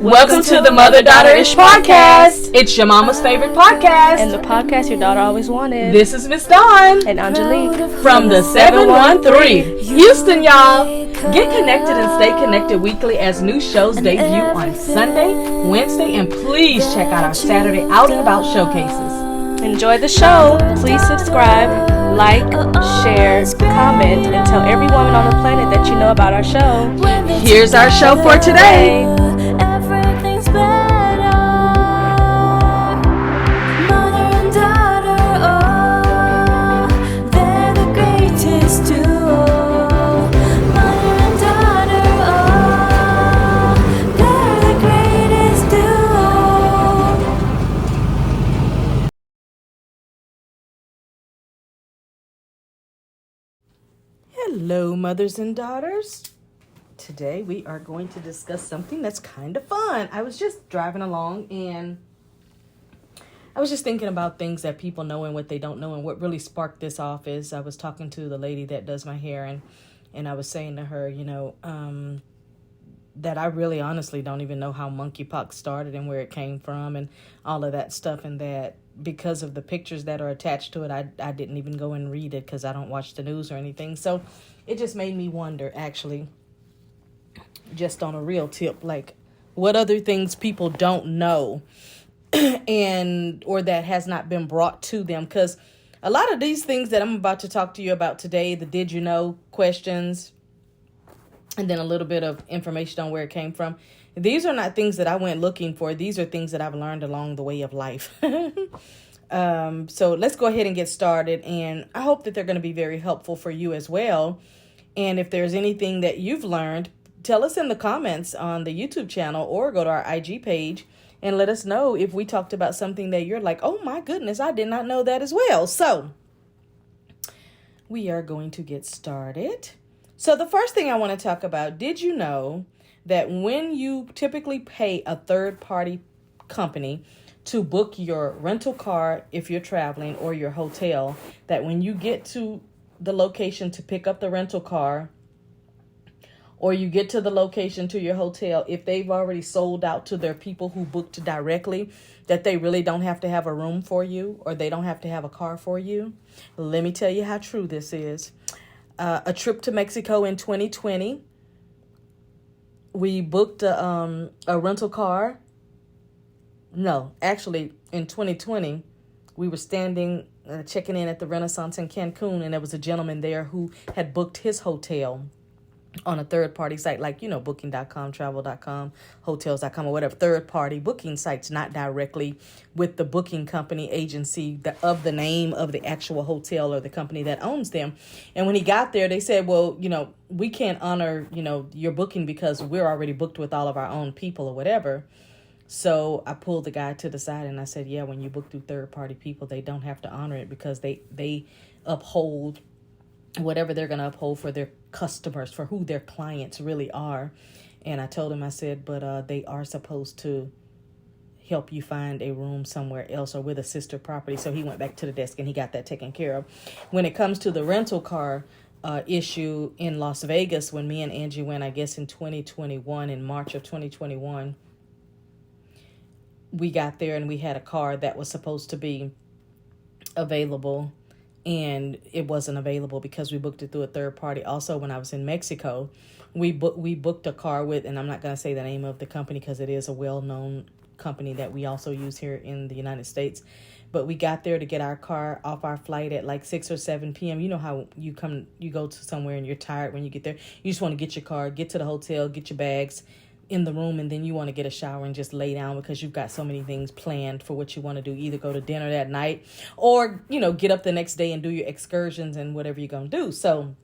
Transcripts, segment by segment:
Welcome to the Mother-Daughter-ish podcast. It's your mama's favorite podcast. And the podcast your daughter always wanted. This is Miss Dawn. And Aungelique. From the 713. Houston, y'all. Get connected and stay connected weekly as new shows debut on Sunday, Wednesday, and please check out our Saturday Out and About showcases. Enjoy the show. Please subscribe, like, share, comment, and tell every woman on the planet that you know about our show. Here's our show for today. Hello, mothers and daughters. Today we are going to discuss something that's kind of fun. I was just driving along and I was just thinking about things that people know and what they don't know, and what really sparked this off is I was talking to the lady that does my hair, and I was saying to her, that I really honestly don't even know how monkeypox started and where it came from and all of that stuff, and that because of the pictures that are attached to it, I didn't even go and read it because I don't watch the news or anything. So it just made me wonder, actually, just on a real tip, like what other things people don't know or that has not been brought to them. Because a lot of these things that I'm about to talk to you about today, the did you know questions, and then a little bit of information on where it came from. These are not things that I went looking for. These are things that I've learned along the way of life. So let's go ahead and get started. And I hope that they're going to be very helpful for you as well. And if there's anything that you've learned, tell us in the comments on the YouTube channel or go to our IG page and let us know if we talked about something that you're like, oh my goodness, I did not know that as well. So we are going to get started. So the first thing I want to talk about, did you know that when you typically pay a third-party company to book your rental car if you're traveling or your hotel, that when you get to the location to pick up the rental car or you get to the location to your hotel, if they've already sold out to their people who booked directly, that they really don't have to have a room for you or they don't have to have a car for you? Let me tell you how true this is. A trip to Mexico in 2020. We booked a rental car. No, actually, in 2020, we were standing, checking in at the Renaissance in Cancun, and there was a gentleman there who had booked his hotel on a third-party site, like, booking.com, travel.com, hotels.com, or whatever, third-party booking sites, not directly with the booking company agency of the name of the actual hotel or the company that owns them. And when he got there, they said, well, we can't honor, your booking because we're already booked with all of our own people or whatever. So I pulled the guy to the side and I said, yeah, when you book through third-party people, they don't have to honor it because they uphold whatever they're going to uphold for their customers, for who their clients really are. And I told him, I said, but they are supposed to help you find a room somewhere else or with a sister property. So he went back to the desk and he got that taken care of. When it comes to the rental car issue in Las Vegas, when me and Angie went, I guess in 2021, in March of 2021, we got there and we had a car that was supposed to be available, and it wasn't available because we booked it through a third party. Also, when I was in Mexico, we booked a car with, and I'm not going to say the name of the company because it is a well-known company that we also use here in the United States. But we got there to get our car off our flight at like 6 or 7 p.m. You know how you go to somewhere and you're tired when you get there. You just want to get your car, get to the hotel, get your bags in the room, and then you want to get a shower and just lay down because you've got so many things planned for what you want to do. Either go to dinner that night or, get up the next day and do your excursions and whatever you're going to do. So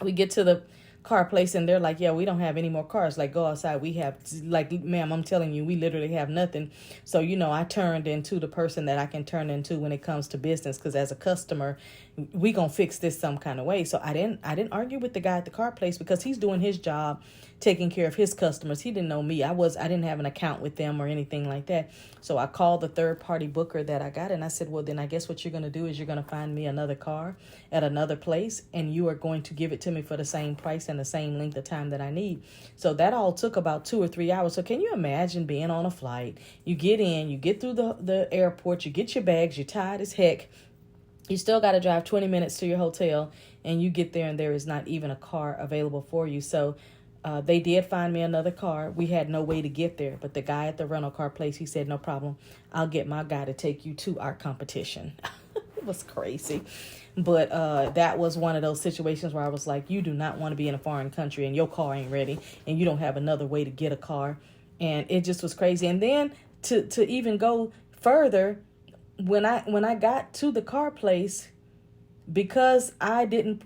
we get to the car place and they're like, yeah, we don't have any more cars. Like, go outside. We have, like, ma'am, I'm telling you, we literally have nothing. So, I turned into the person that I can turn into when it comes to business, because as a customer, we gonna fix this some kind of way. So I didn't argue with the guy at the car place because he's doing his job taking care of his customers. He didn't know me. I didn't have an account with them or anything like that. So I called the third party booker that I got, and I said, well, then I guess what you're going to do is you're going to find me another car at another place, and you are going to give it to me for the same price and the same length of time that I need. So that all took about 2 or 3 hours. So can you imagine being on a flight? You get in, you get through the airport, you get your bags, you're tired as heck. You still got to drive 20 minutes to your hotel, and you get there and there is not even a car available for you. So they did find me another car. We had no way to get there, but the guy at the rental car place, he said, no problem. I'll get my guy to take you to our competition. It was crazy. But that was one of those situations where I was like, you do not want to be in a foreign country and your car ain't ready and you don't have another way to get a car. And it just was crazy. And then to even go further, when I got to the car place, because I didn't,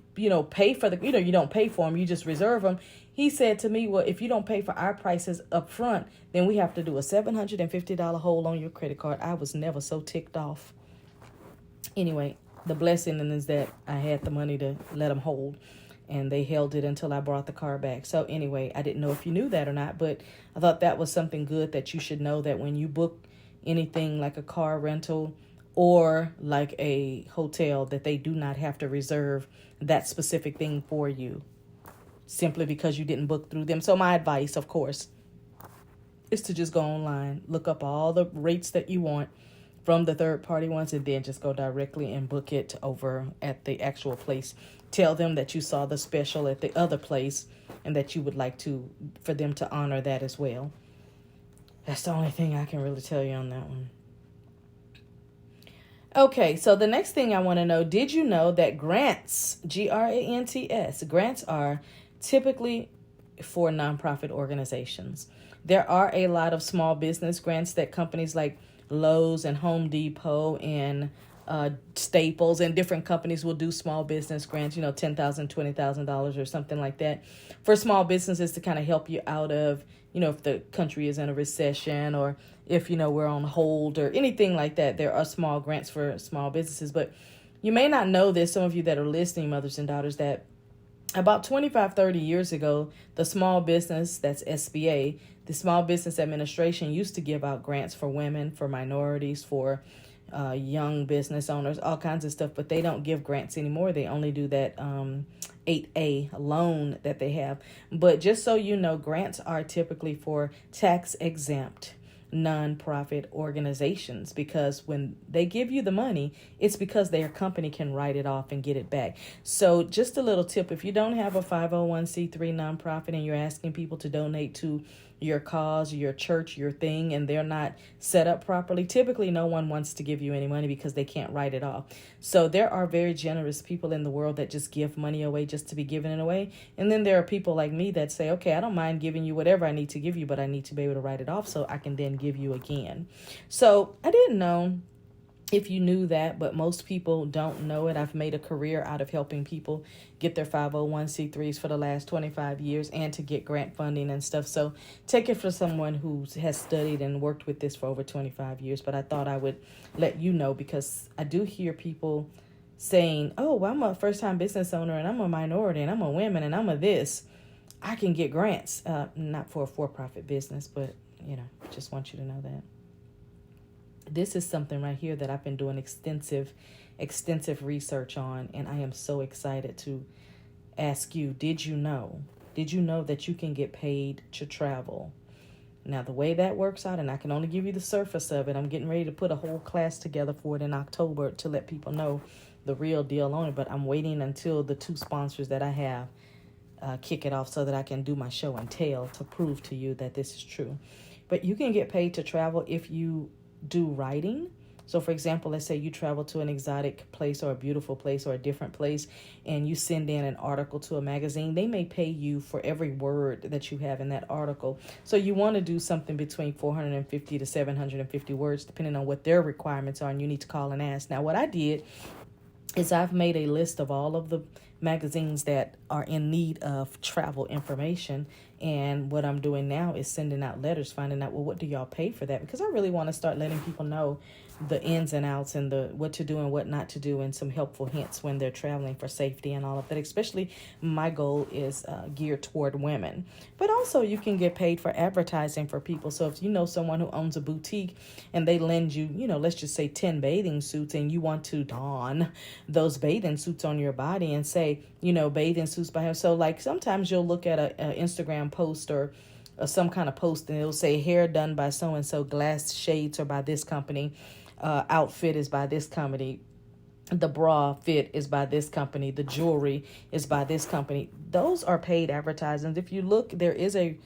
pay for the, you don't pay for them, you just reserve them. He said to me, well, if you don't pay for our prices up front, then we have to do a $750 hold on your credit card. I was never so ticked off. Anyway, the blessing is that I had the money to let them hold, and they held it until I brought the car back. So anyway, I didn't know if you knew that or not, but I thought that was something good that you should know, that when you book anything like a car rental or like a hotel, that they do not have to reserve that specific thing for you simply because you didn't book through them. So my advice, of course, is to just go online, look up all the rates that you want from the third party ones, and then just go directly and book it over at the actual place. Tell them that you saw the special at the other place and that you would like for them to honor that as well. That's the only thing I can really tell you on that one. Okay, so the next thing I want to know, did you know that grants, grants, grants are typically for nonprofit organizations? There are a lot of small business grants that companies like Lowe's and Home Depot and Staples and different companies will do small business grants, $10,000, $20,000 or something like that for small businesses to kind of help you out of, if the country is in a recession or if, we're on hold or anything like that. There are small grants for small businesses, but you may not know this, some of you that are listening, mothers and daughters, that about 25, 30 years ago, the small business, that's SBA, the Small Business Administration used to give out grants for women, for minorities, for young business owners, all kinds of stuff, but they don't give grants anymore. They only do that 8A loan that they have. But just so you know, grants are typically for tax exempt nonprofit organizations, because when they give you the money, it's because their company can write it off and get it back. So just a little tip, if you don't have a 501c3 nonprofit and you're asking people to donate to your cause, your church, your thing, and they're not set up properly, typically no one wants to give you any money because they can't write it off. So there are very generous people in the world that just give money away just to be giving it away. And then there are people like me that say, okay, I don't mind giving you whatever I need to give you, but I need to be able to write it off so I can then give you again. So I didn't know if you knew that, but most people don't know it. I've made a career out of helping people get their 501c3s for the last 25 years and to get grant funding and stuff. So take it for someone who has studied and worked with this for over 25 years. But I thought I would let you know, because I do hear people saying, oh, well, I'm a first-time business owner and I'm a minority and I'm a woman and I'm a this. I can get grants, not for a for-profit business, but, just want you to know that. This is something right here that I've been doing extensive research on, and I am so excited to ask you, did you know that you can get paid to travel? Now, the way that works out, and I can only give you the surface of it, I'm getting ready to put a whole class together for it in October to let people know the real deal on it, but I'm waiting until the 2 sponsors that I have kick it off so that I can do my show and tell to prove to you that this is true. But you can get paid to travel if you do writing. So for example, let's say you travel to an exotic place or a beautiful place or a different place and you send in an article to a magazine. They may pay you for every word that you have in that article. So you want to do something between 450 to 750 words, depending on what their requirements are, and you need to call and ask. Now, what I did is I've made a list of all of the magazines that are in need of travel information. And what I'm doing now is sending out letters, finding out, well, what do y'all pay for that? Because I really want to start letting people know the ins and outs and the what to do and what not to do, and some helpful hints when they're traveling for safety and all of that. Especially my goal is geared toward women, but also you can get paid for advertising for people. So if you know someone who owns a boutique and they lend you, let's just say 10 bathing suits, and you want to don those bathing suits on your body and say, bathing suits by him. So like sometimes you'll look at a Instagram post or some kind of post, and it'll say hair done by so and so, glass shades are by this company, outfit is by this company, the bra fit is by this company, the jewelry is by this company. Those are paid advertisements. If you look, there is a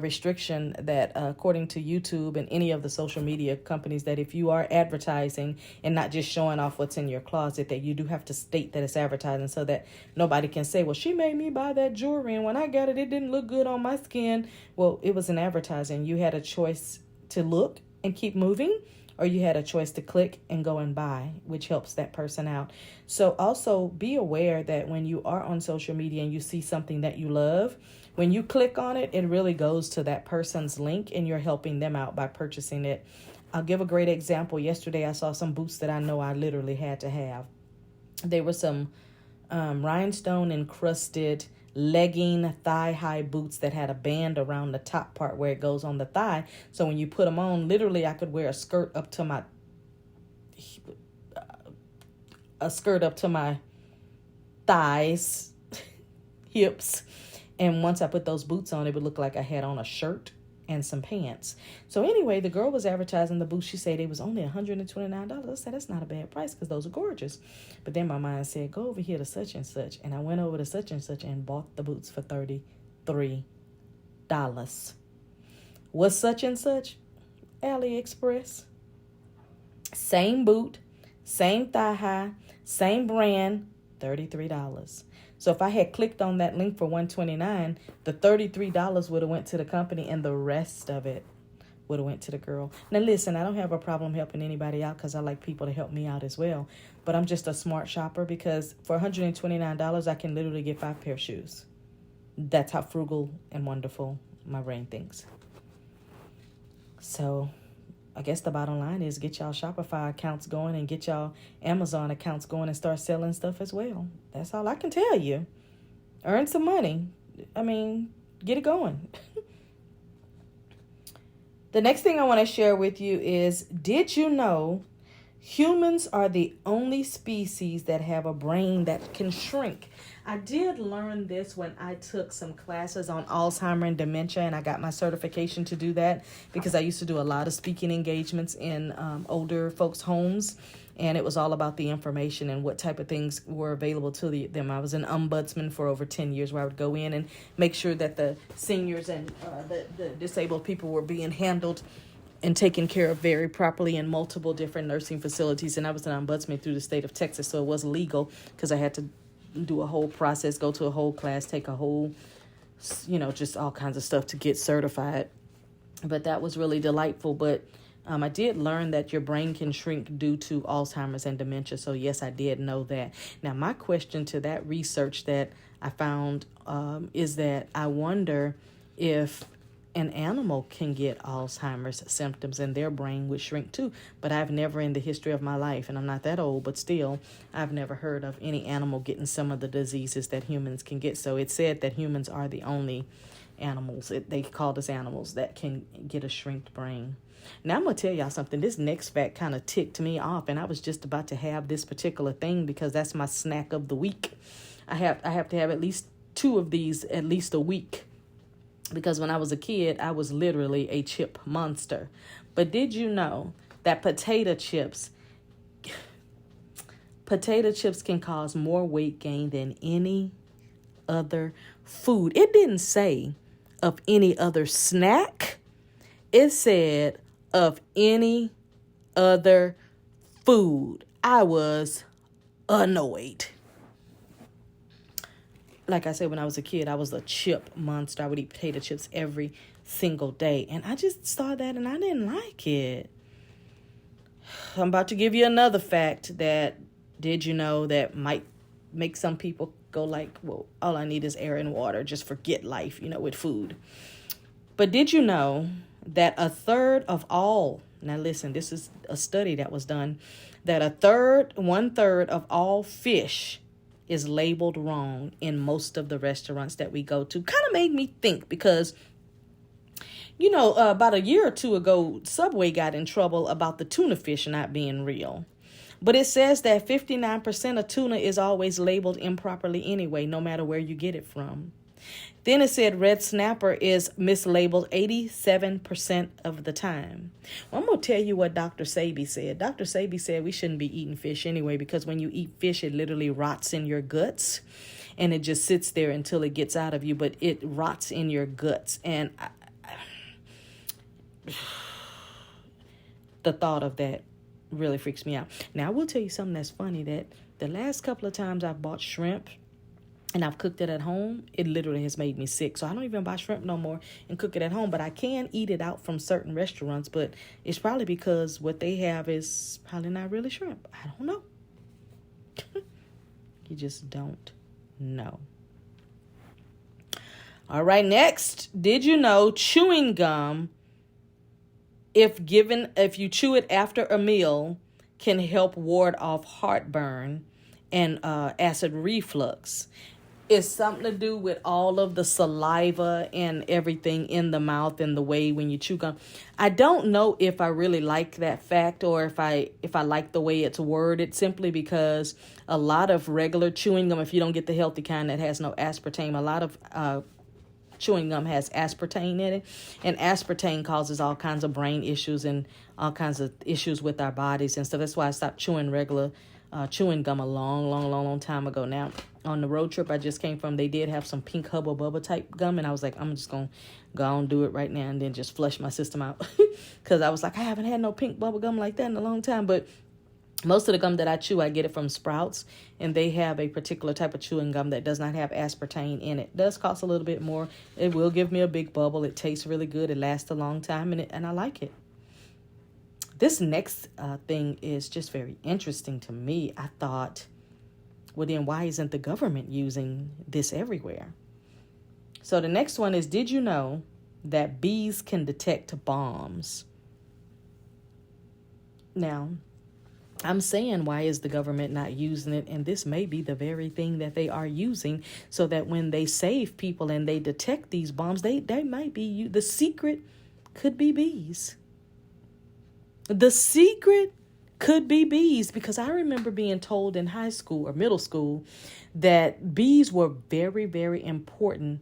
restriction that according to YouTube and any of the social media companies, that if you are advertising and not just showing off what's in your closet, that you do have to state that it's advertising, so that nobody can say, well, she made me buy that jewelry and when I got it, it didn't look good on my skin. Well, it was an advertising. You had a choice to look and keep moving, or you had a choice to click and go and buy, which helps that person out. So also be aware that when you are on social media and you see something that you love, when you click on it, it really goes to that person's link and you're helping them out by purchasing it. I'll give a great example. Yesterday, I saw some boots that I know I literally had to have. They were some rhinestone encrusted legging thigh-high boots that had a band around the top part where it goes on the thigh. So when you put them on, literally I could wear a skirt up to my thighs, hips. And once I put those boots on, it would look like I had on a shirt and some pants. So anyway, the girl was advertising the boots. She said it was only $129. I said, that's not a bad price because those are gorgeous. But then my mind said, go over here to such and such. And I went over to such and such and bought the boots for $33. What's such and such? AliExpress. Same boot, same thigh high, same brand, $33. So if I had clicked on that link for $129, the $33 would have went to the company and the rest of it would have went to the girl. Now listen, I don't have a problem helping anybody out because I like people to help me out as well. But I'm just a smart shopper because for $129, I can literally get 5 pair of shoes. That's how frugal and wonderful my brain thinks. So I guess the bottom line is get y'all Shopify accounts going and get y'all Amazon accounts going and start selling stuff as well. That's all I can tell you. Earn some money. I mean, get it going. The next thing I want to share with you is, did you know humans are the only species that have a brain that can shrink? I did learn this when I took some classes on Alzheimer's and dementia, and I got my certification to do that because I used to do a lot of speaking engagements in older folks' homes, and it was all about the information and what type of things were available to them. I was an ombudsman for over 10 years where I would go in and make sure that the seniors and the disabled people were being handled and taken care of very properly in multiple different nursing facilities. And I was an ombudsman through the state of Texas, so it was legal because I had to do a whole process, go to a whole class, take a whole, just all kinds of stuff to get certified. But that was really delightful. But I did learn that your brain can shrink due to Alzheimer's and dementia. So yes, I did know that. Now, my question to that research that I found is that I wonder if an animal can get Alzheimer's symptoms and their brain would shrink too. But I've never in the history of my life, and I'm not that old, but still, I've never heard of any animal getting some of the diseases that humans can get. So it said that humans are the only animals, they called us animals, that can get a shrinked brain. Now I'm going to tell y'all something. This next fact kind of ticked me off, and I was just about to have this particular thing because that's my snack of the week. I have to have at least 2 of these at least a week. Because when I was a kid, I was literally a chip monster. But did you know that potato chips can cause more weight gain than any other food? It didn't say of any other snack. It said of any other food. I was annoyed. Like I said, when I was a kid, I was a chip monster. I would eat potato chips every single day. And I just saw that and I didn't like it. I'm about to give you another fact that, did you know, that might make some people go like, well, all I need is air and water. Just forget life, with food. But did you know that a third of all, now listen, this is a study that was done, that 1/3 of all fish is labeled wrong in most of the restaurants that we go to. Kind of made me think because, about a year or two ago, Subway got in trouble about the tuna fish not being real. But it says that 59% of tuna is always labeled improperly anyway, no matter where you get it from. Then it said red snapper is mislabeled 87% of the time. Well, I'm going to tell you what Dr. Sebi said. Dr. Sebi said we shouldn't be eating fish anyway, because when you eat fish, it literally rots in your guts. And it just sits there until it gets out of you, but it rots in your guts. And the thought of that really freaks me out. Now, I will tell you something that's funny, that the last couple of times I've bought shrimp and I've cooked it at home, it literally has made me sick. So I don't even buy shrimp no more and cook it at home. But I can eat it out from certain restaurants. But it's probably because what they have is probably not really shrimp. I don't know. You just don't know. All right, next. Did you know chewing gum, if you chew it after a meal, can help ward off heartburn and acid reflux? It's something to do with all of the saliva and everything in the mouth and the way when you chew gum. I don't know if I really like that fact, or if I like the way it's worded, simply because a lot of regular chewing gum, if you don't get the healthy kind that has no aspartame, a lot of chewing gum has aspartame in it, and aspartame causes all kinds of brain issues and all kinds of issues with our bodies and stuff. That's why I stopped chewing regular chewing gum a long time ago. Now, on the road trip I just came from, they did have some pink Hubba Bubba type gum, and I was like, I'm just going to go on and do it right now and then just flush my system out. Because I was like, I haven't had no pink bubble gum like that in a long time. But most of the gum that I chew, I get it from Sprouts, and they have a particular type of chewing gum that does not have aspartame in it. It does cost a little bit more. It will give me a big bubble. It tastes really good. It lasts a long time, and I like it. This next thing is just very interesting to me. I thought, well, then why isn't the government using this everywhere? So the next one is, did you know that bees can detect bombs? Now, I'm saying, why is the government not using it? And this may be the very thing that they are using, so that when they save people and they detect these bombs, they might be, the secret could be bees. The secret could be bees, because I remember being told in high school or middle school that bees were very, very important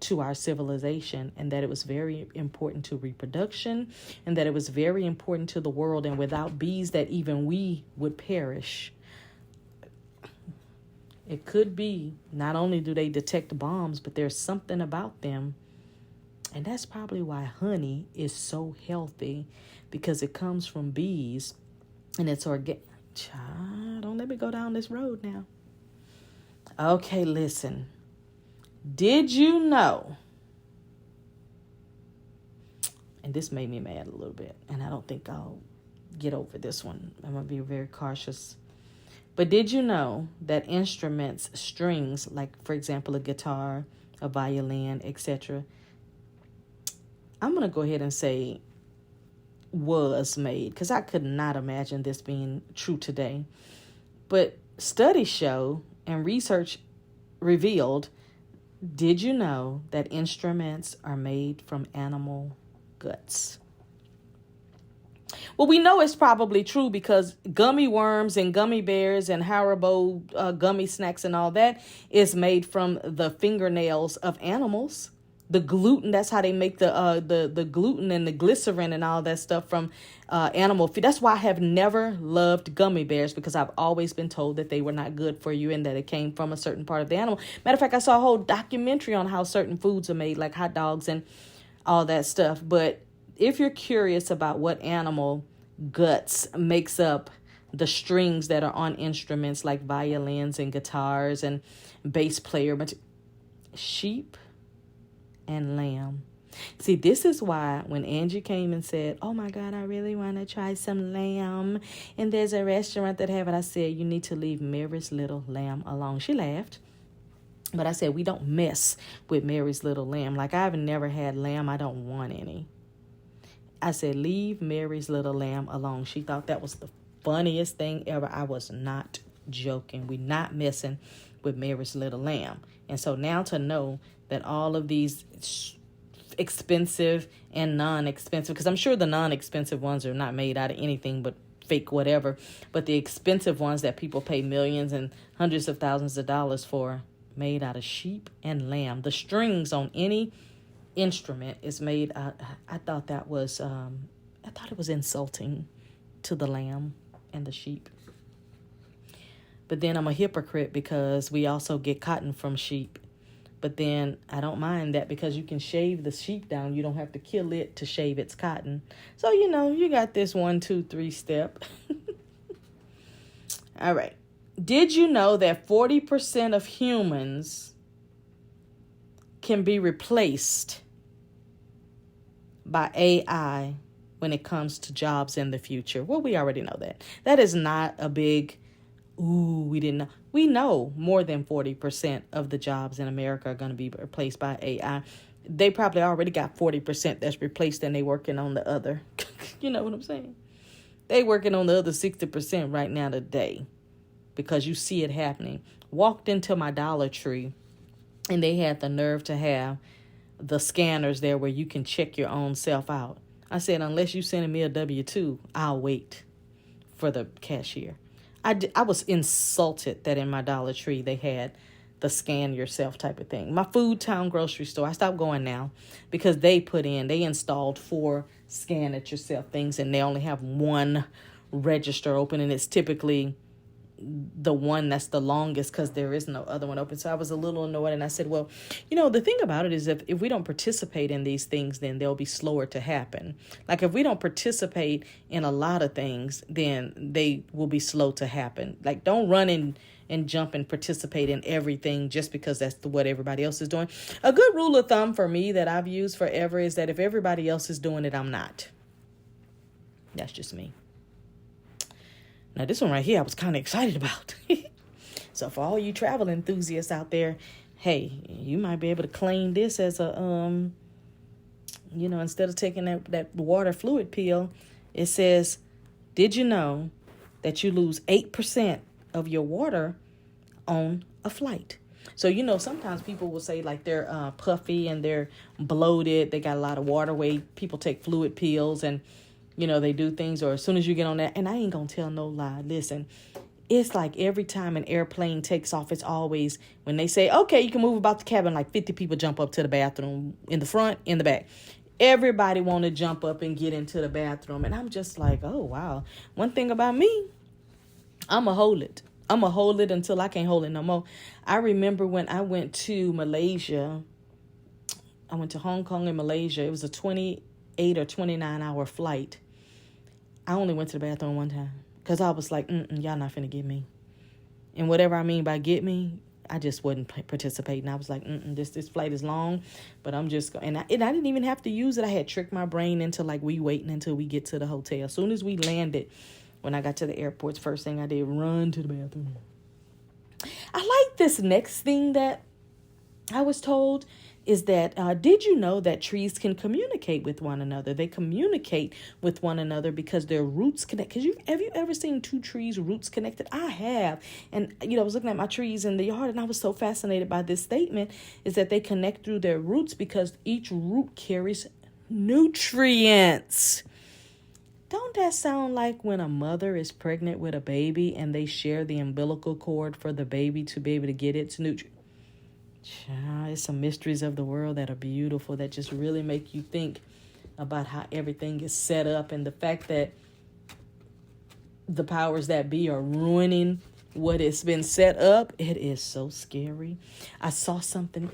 to our civilization, and that it was very important to reproduction, and that it was very important to the world, and without bees that even we would perish. It could be, not only do they detect bombs, but there's something about them. And that's probably why honey is so healthy, because it comes from bees and it's organic. Child, don't let me go down this road now. Okay, listen. Did you know? And this made me mad a little bit, and I don't think I'll get over this one. I'm going to be very cautious. But did you know that instruments, strings, like, for example, a guitar, a violin, etc., I'm going to go ahead and say was made, because I could not imagine this being true today. But studies show and research revealed, did you know that instruments are made from animal guts? Well, we know it's probably true, because gummy worms and gummy bears and Haribo gummy snacks and all that is made from the fingernails of animals. The gluten, that's how they make the gluten and the glycerin and all that stuff from animal feed. That's why I have never loved gummy bears, because I've always been told that they were not good for you and that it came from a certain part of the animal. Matter of fact, I saw a whole documentary on how certain foods are made, like hot dogs and all that stuff. But if you're curious about what animal guts makes up the strings that are on instruments like violins and guitars and bass player, but sheep and lamb. See, this is why when Angie came and said, oh my God, I really want to try some lamb, and there's a restaurant that have it, I said, you need to leave Mary's little lamb alone. She laughed. But I said, we don't mess with Mary's Little Lamb. Like, I've never had lamb. I don't want any. I said, leave Mary's Little Lamb alone. She thought that was the funniest thing ever. I was not joking. We're not messing with Mary's Little Lamb. And so now to know that all of these expensive and non-expensive, because I'm sure the non-expensive ones are not made out of anything but fake whatever, but the expensive ones that people pay millions and hundreds of thousands of dollars for, made out of sheep and lamb. The strings on any instrument is made out. I thought that was I thought it was insulting to the lamb and the sheep. But then I'm a hypocrite because we also get cotton from sheep. But then I don't mind that because you can shave the sheep down. You don't have to kill it to shave its cotton. So, you got this 1, 2, 3 step. All right. Did you know that 40% of humans can be replaced by AI when it comes to jobs in the future? Well, we already know that. That is not a big, we didn't know. We know more than 40% of the jobs in America are going to be replaced by AI. They probably already got 40% that's replaced and they working on the other. You know what I'm saying? They working on the other 60% right now today because you see it happening. Walked into my Dollar Tree and they had the nerve to have the scanners there where you can check your own self out. I said, unless you sending me a W-2, I'll wait for the cashier. I was insulted that in my Dollar Tree they had the scan yourself type of thing. My Food Town grocery store, I stopped going now because they installed 4 scan it yourself things and they only have 1 register open and it's typically the one that's the longest because there is no other one open. So I was a little annoyed and I said, well, the thing about it is if we don't participate in these things, then they'll be slower to happen. Like if we don't participate in a lot of things, then they will be slow to happen. Like don't run and jump and participate in everything just because that's what everybody else is doing. A good rule of thumb for me that I've used forever is that if everybody else is doing it, I'm not. That's just me. Now, this one right here, I was kind of excited about. So for all you travel enthusiasts out there, hey, you might be able to claim this as a, instead of taking that water fluid pill, it says, did you know that you lose 8% of your water on a flight? So, sometimes people will say like they're puffy and they're bloated. They got a lot of water weight. People take fluid pills and they do things, or as soon as you get on that, and I ain't gonna tell no lie. Listen, it's like every time an airplane takes off, it's always when they say, okay, you can move about the cabin, like 50 people jump up to the bathroom in the front, in the back. Everybody want to jump up and get into the bathroom. And I'm just like, oh, wow. One thing about me, I'm going to hold it. I'm going to hold it until I can't hold it no more. I remember when I went to Malaysia, I went to Hong Kong and Malaysia. It was a 28 or 29 hour flight. I only went to the bathroom one time because I was like, y'all not finna get me. And whatever I mean by get me, I just wasn't participating. I was like, this flight is long, but I'm just going. And I didn't even have to use it. I had tricked my brain into like we waiting until we get to the hotel. As soon as we landed, when I got to the airport, first thing I did, run to the bathroom. I like this next thing that I was told is that, did you know that trees can communicate with one another? They communicate with one another because their roots connect. Because have you ever seen 2 trees roots connected? I have. And, I was looking at my trees in the yard and I was so fascinated by this statement is that they connect through their roots because each root carries nutrients. Don't that sound like when a mother is pregnant with a baby and they share the umbilical cord for the baby to be able to get its nutrients? It's some mysteries of the world that are beautiful, that just really make you think about how everything is set up and the fact that the powers that be are ruining what has been set up. It is so scary. I saw something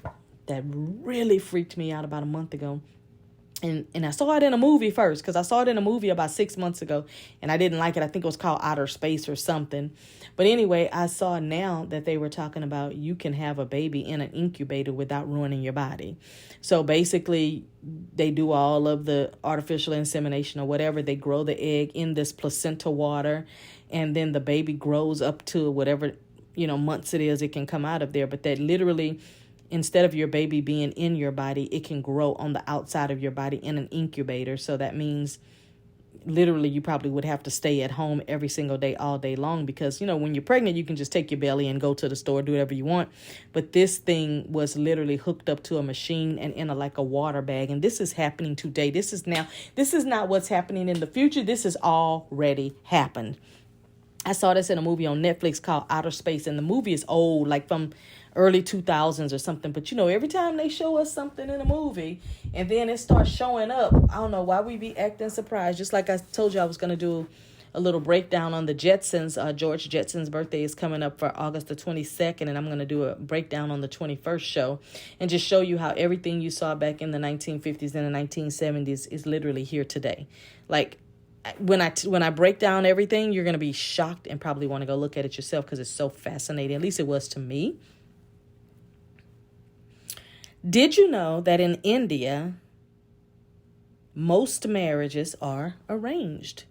that really freaked me out about a month ago. And I saw it in a movie first because I saw it in a movie about 6 months ago and I didn't like it. I think it was called Outer Space or something. But anyway, I saw now that they were talking about you can have a baby in an incubator without ruining your body. So basically, they do all of the artificial insemination or whatever. They grow the egg in this placenta water and then the baby grows up to whatever months it can come out of there. But that literally, instead of your baby being in your body, it can grow on the outside of your body in an incubator. So that means literally you probably would have to stay at home every single day, all day long, because, when you're pregnant, you can just take your belly and go to the store, do whatever you want. But this thing was literally hooked up to a machine and in like a water bag. And this is happening today. This is not what's happening in the future. This has already happened. I saw this in a movie on Netflix called Outer Space, and the movie is old, like from early 2000s or something. But, every time they show us something in a movie and then it starts showing up, I don't know why we be acting surprised. Just like I told you I was going to do a little breakdown on the Jetsons. George Jetson's birthday is coming up for August the 22nd, and I'm going to do a breakdown on the 21st show and just show you how everything you saw back in the 1950s and the 1970s is literally here today. Like, when I break down everything, you're going to be shocked and probably want to go look at it yourself because it's so fascinating. At least it was to me. Did you know that in India, most marriages are arranged?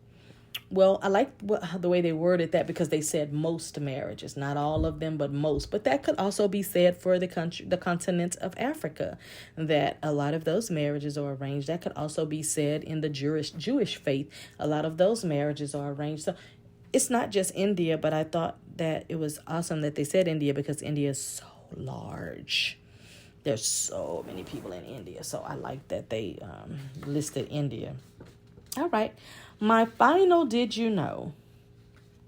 Well, I like the way they worded that, because they said most marriages, not all of them, but most. But that could also be said for the continent of Africa, that a lot of those marriages are arranged. That could also be said in the Jewish faith. A lot of those marriages are arranged. So it's not just India, but I thought that it was awesome that they said India, because India is so large. There's so many people in India, so I like that they listed India. All right. My final did you know,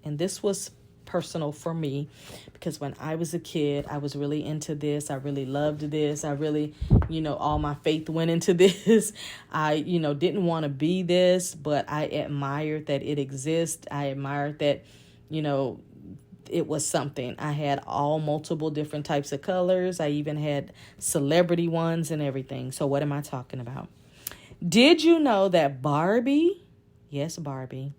and this was personal for me, because when I was a kid, I was really into this. I really loved this. I really, all my faith went into this. I, didn't want to be this, but I admired that it exists. I admired that, it was something. I had all multiple different types of colors. I even had celebrity ones and everything. So what am I talking about? Did you know that Barbie, yes, Barbie,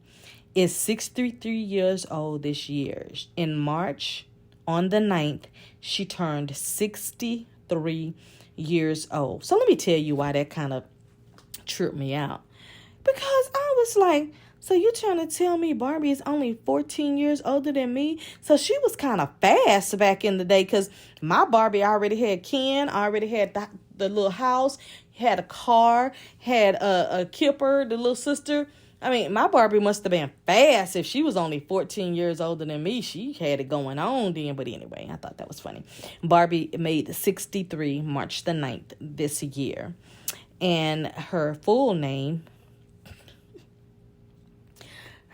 is 63 years old this year? In March, on the 9th, she turned 63 years old. So let me tell you why that kind of tripped me out. Because I was like, so you trying to tell me Barbie is only 14 years older than me? So she was kind of fast back in the day, because my Barbie already had Ken, already had the little house, had a car, had a Kipper, the little sister. I mean, my Barbie must have been fast if she was only 14 years older than me. She had it going on then. But anyway, I thought that was funny. Barbie made 63 March the 9th this year. And her full name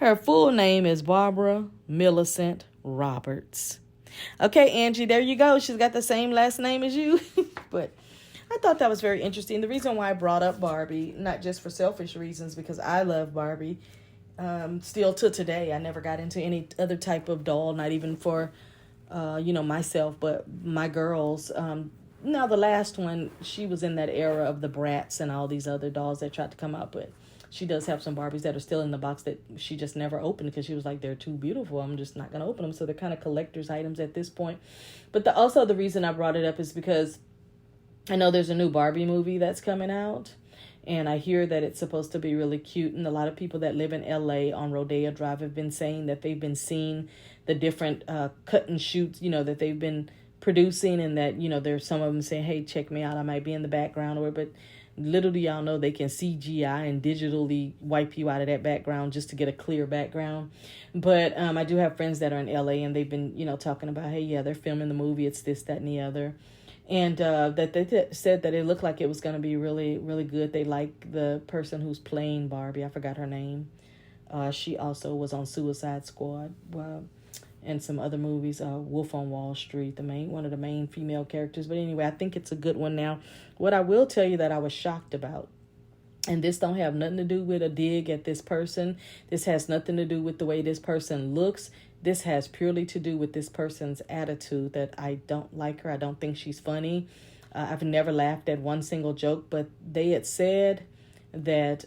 is Barbara Millicent Roberts. Okay, Angie, there you go. She's got the same last name as you. But I thought that was very interesting. The reason why I brought up Barbie, not just for selfish reasons, because I love Barbie. Still to today, I never got into any other type of doll, not even for, myself, but my girls. Now, the last one, she was in that era of the Bratz and all these other dolls that tried to come out, but she does have some Barbies that are still in the box that she just never opened, because she was like, they're too beautiful. I'm just not going to open them. So they're kind of collector's items at this point. But also the reason I brought it up is because I know there's a new Barbie movie that's coming out, and I hear that it's supposed to be really cute. And a lot of people that live in LA on Rodeo Drive have been saying that they've been seeing the different cut and shoots, that they've been producing, and that, there's some of them saying, hey, check me out. I might be in the background, but little do y'all know they can CGI and digitally wipe you out of that background just to get a clear background. But I do have friends that are in LA, and they've been, talking about, hey, yeah, they're filming the movie. It's this, that, and the other. And that they said that it looked like it was going to be really, really good. They like the person who's playing Barbie. I forgot her name. She also was on Suicide Squad and some other movies. Wolf on Wall Street, one of the main female characters. But anyway, I think it's a good one now. What I will tell you that I was shocked about, and this don't have nothing to do with a dig at this person. This has nothing to do with the way this person looks. This has purely to do with this person's attitude, that I don't like her. I don't think she's funny. I've never laughed at one single joke, but they had said that,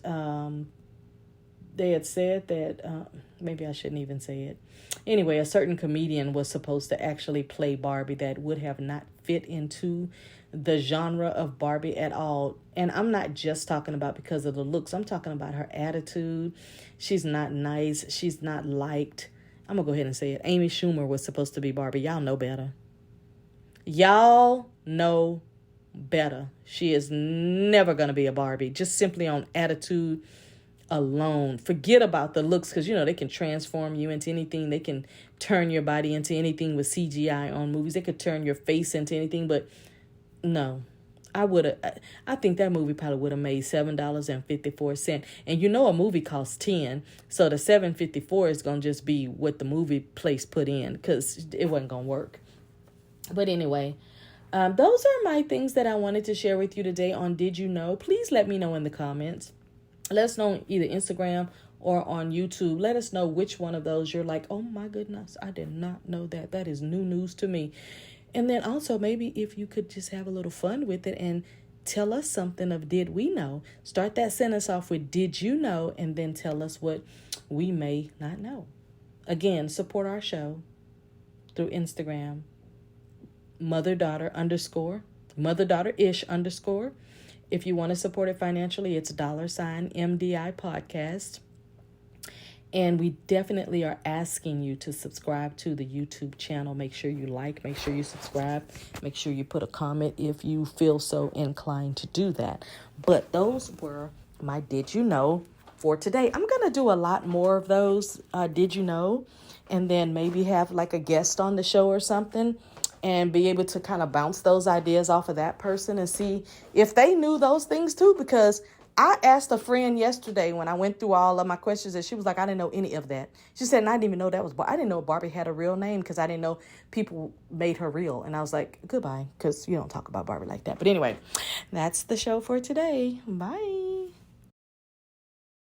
maybe I shouldn't even say it. Anyway, a certain comedian was supposed to actually play Barbie that would have not fit into the genre of Barbie at all. And I'm not just talking about because of the looks. I'm talking about her attitude. She's not nice. She's not liked. I'm going to go ahead and say it. Amy Schumer was supposed to be Barbie. Y'all know better. Y'all know better. She is never going to be a Barbie, just simply on attitude alone. Forget about the looks, because, they can transform you into anything. They can turn your body into anything with CGI on movies. They could turn your face into anything, but no. I think that movie probably would have made $7.54. And a movie costs 10. So the $7.54 is going to just be what the movie place put in, because it wasn't going to work. But anyway, those are my things that I wanted to share with you today on Did You Know? Please let me know in the comments. Let us know on either Instagram or on YouTube. Let us know which one of those you're like, oh my goodness, I did not know that. That is new news to me. And then also maybe if you could just have a little fun with it and tell us something of did we know. Start that sentence off with did you know, and then tell us what we may not know. Again, support our show through Instagram, motherdaughter_, If you want to support it financially, it's $mdipodcast. And we definitely are asking you to subscribe to the YouTube channel. Make sure you like, make sure you subscribe, make sure you put a comment if you feel so inclined to do that. But those were my Did You Know for today. I'm going to do a lot more of those Did You Know, and then maybe have like a guest on the show or something, and be able to kind of bounce those ideas off of that person and see if they knew those things too. Because I asked a friend yesterday when I went through all of my questions, and she was like, I didn't know any of that. She said, and I didn't even know that was, I didn't know Barbie had a real name, because I didn't know people made her real. And I was like, goodbye, because you don't talk about Barbie like that. But anyway, that's the show for today. Bye.